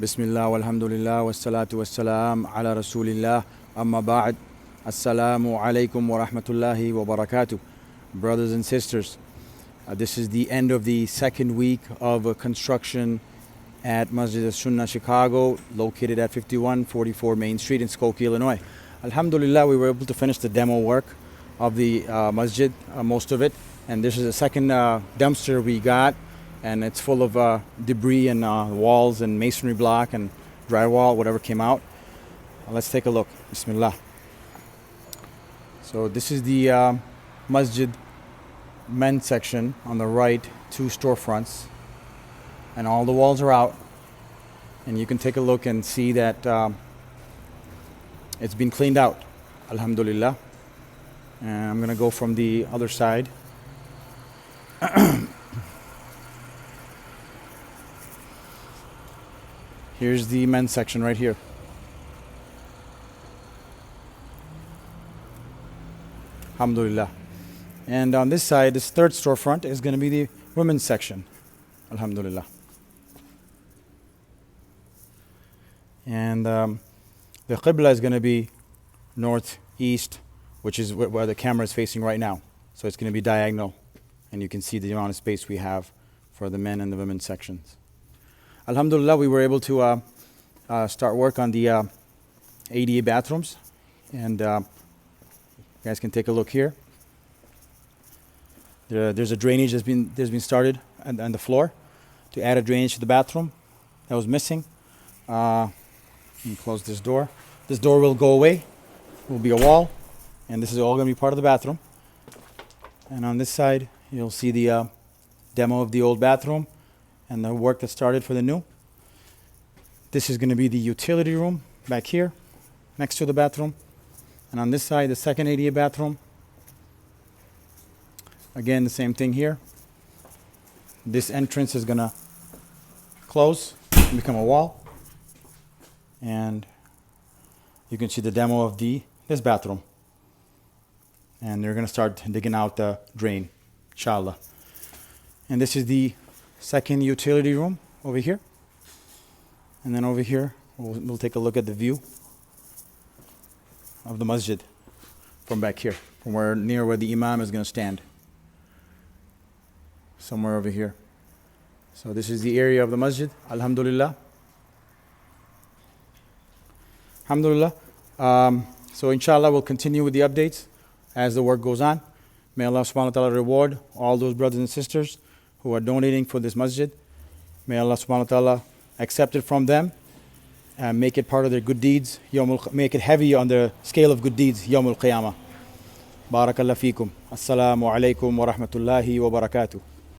Bismillah walhamdulillah wassalatu wassalam ala rasulillah amma ba'd. Assalamu alaikum wa rahmatullahi wa barakatuh. Brothers and sisters, this is the end of the second week of construction at Masjid Sunnah, Chicago, located at 5144 Main Street in Skokie, Illinois. Alhamdulillah, we were able to finish the demo work of the masjid, most of it. And this is the second dumpster we got, and it's full of debris and walls and masonry block and drywall, whatever came out. Let's take a look. Bismillah. So this is the masjid men's section on the right, two storefronts, and all the walls are out. And you can take a look and see that it's been cleaned out, alhamdulillah. And I'm gonna go from the other side. Here's the men's section right here. Alhamdulillah. And on this side, this third storefront is going to be the women's section. Alhamdulillah. And the Qibla is going to be northeast, which is where the camera is facing right now. So it's going to be diagonal. And you can see the amount of space we have for the men and the women's sections. Alhamdulillah, we were able to start work on the ADA bathrooms. And you guys can take a look here. There's a drainage that's been started on the floor to add a drainage to the bathroom that was missing. Let me close this door. This door will go away. It will be a wall. And this is all going to be part of the bathroom. And on this side, you'll see the demo of the old bathroom and the work that started for the new. This is going to be the utility room back here next to the bathroom. And on this side, the second ADA bathroom. Again, the same thing here. This entrance is going to close and become a wall. And you can see the demo of this bathroom. And they're going to start digging out the drain, inshallah. And this is the second utility room over here. And then over here, we'll take a look at the view of the masjid from back here, from near where the imam is going to stand. Somewhere over here. So this is the area of the masjid. Alhamdulillah. Alhamdulillah. So inshallah, we'll continue with the updates as the work goes on. May Allah subhanahu wa ta'ala reward all those brothers and sisters who are donating for this masjid. May Allah subhanahu wa ta'ala accept it from them and make it part of their good deeds. Make it heavy on the scale of good deeds. Yawmul Qiyamah. Barakallah Feekum. Assalamu alaikum wa rahmatullahi wa barakatuh.